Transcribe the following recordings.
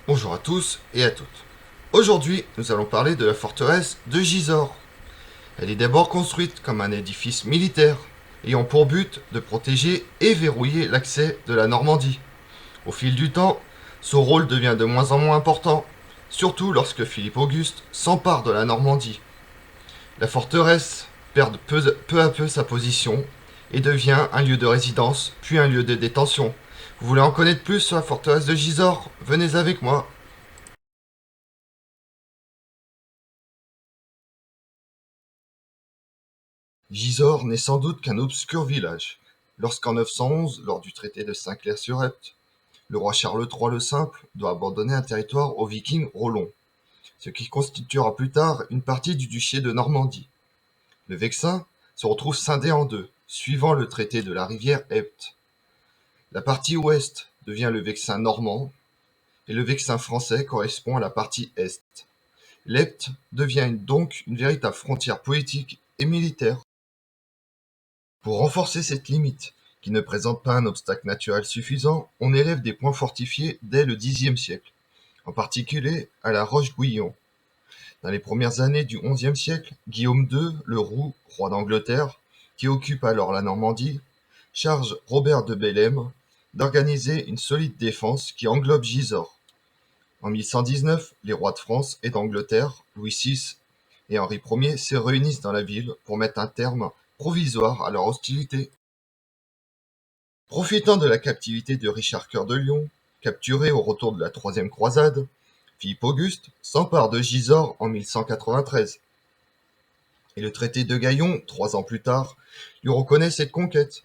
Bonjour à tous et à toutes. Aujourd'hui, nous allons parler de la forteresse de Gisors. Elle est d'abord construite comme un édifice militaire, ayant pour but de protéger et verrouiller l'accès de la Normandie. Au fil du temps, son rôle devient de moins en moins important, surtout lorsque Philippe Auguste s'empare de la Normandie. La forteresse perd peu à peu sa position et devient un lieu de résidence, puis un lieu de détention. Vous voulez en connaître plus sur la forteresse de Gisors? Venez avec moi. Gisors n'est sans doute qu'un obscur village. Lorsqu'en 911, lors du traité de Saint-Clair-sur-Epte, le roi Charles III le Simple doit abandonner un territoire aux Vikings Rollons, ce qui constituera plus tard une partie du duché de Normandie. Le Vexin se retrouve scindé en deux, suivant le traité de la rivière Epte. La partie ouest devient le Vexin normand, et le Vexin français correspond à la partie est. L'Epte devient donc une véritable frontière politique et militaire. Pour renforcer cette limite, qui ne présente pas un obstacle naturel suffisant, on élève des points fortifiés dès le Xe siècle, en particulier à la Roche-Guyon. Dans les premières années du XIe siècle, Guillaume II le Roux, roi d'Angleterre, qui occupe alors la Normandie, charge Robert de Bellême d'organiser une solide défense qui englobe Gisors. En 1119, les rois de France et d'Angleterre, Louis VI et Henri Ier, se réunissent dans la ville pour mettre un terme provisoire à leur hostilité. Profitant de la captivité de Richard Cœur de Lion, capturé au retour de la troisième croisade, Philippe Auguste s'empare de Gisors en 1193. Et le traité de Gaillon, 3 ans plus tard, lui reconnaît cette conquête.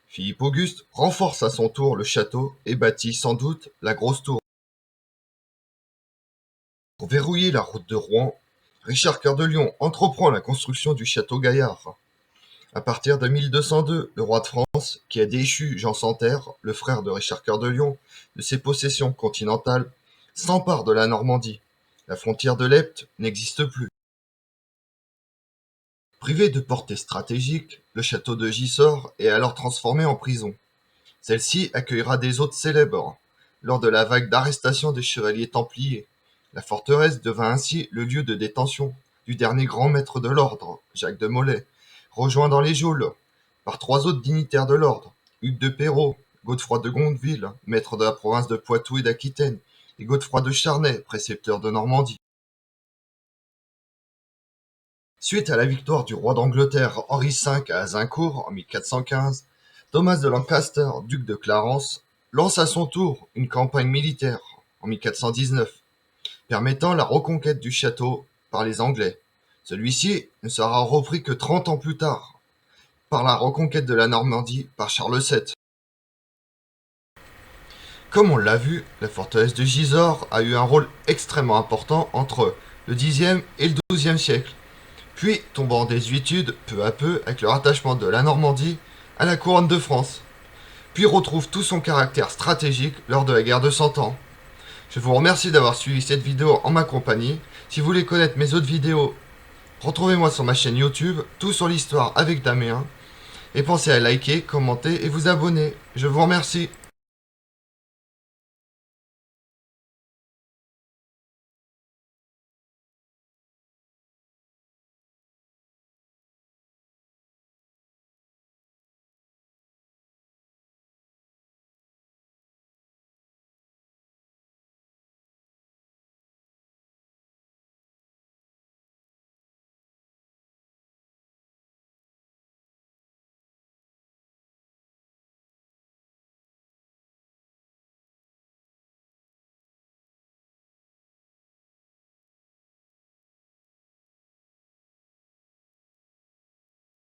Philippe Auguste renforce à son tour le château et bâtit sans doute la Grosse Tour. Pour verrouiller la route de Rouen, Richard Cœur de Lion entreprend la construction du château Gaillard. À partir de 1202, le roi de France, qui a déchu Jean Santerre, le frère de Richard Cœur de Lion, de ses possessions continentales, s'empare de la Normandie. La frontière de l'Epte n'existe plus. Privé de portée stratégique, le château de Gisors est alors transformé en prison. Celle-ci accueillera des hôtes célèbres. Lors de la vague d'arrestation des chevaliers templiers, la forteresse devint ainsi le lieu de détention du dernier grand maître de l'ordre, Jacques de Molay, rejoint dans les geôles par 3 autres dignitaires de l'ordre, Hugues de Perrot, Godefroy de Gondeville, maître de la province de Poitou et d'Aquitaine, et Godefroy de Charnay, précepteur de Normandie. Suite à la victoire du roi d'Angleterre Henri V à Azincourt en 1415, Thomas de Lancaster, duc de Clarence, lance à son tour une campagne militaire en 1419, permettant la reconquête du château par les Anglais. Celui-ci ne sera repris que 30 ans plus tard, par la reconquête de la Normandie par Charles VII. Comme on l'a vu, la forteresse de Gisors a eu un rôle extrêmement important entre le Xe et le XIIe siècle, puis tombant en désuétude peu à peu avec le rattachement de la Normandie à la couronne de France, puis retrouve tout son caractère stratégique lors de la guerre de Cent Ans. Je vous remercie d'avoir suivi cette vidéo en ma compagnie. Si vous voulez connaître mes autres vidéos, retrouvez-moi sur ma chaîne YouTube, tout sur l'histoire avec Damien, et pensez à liker, commenter et vous abonner. Je vous remercie.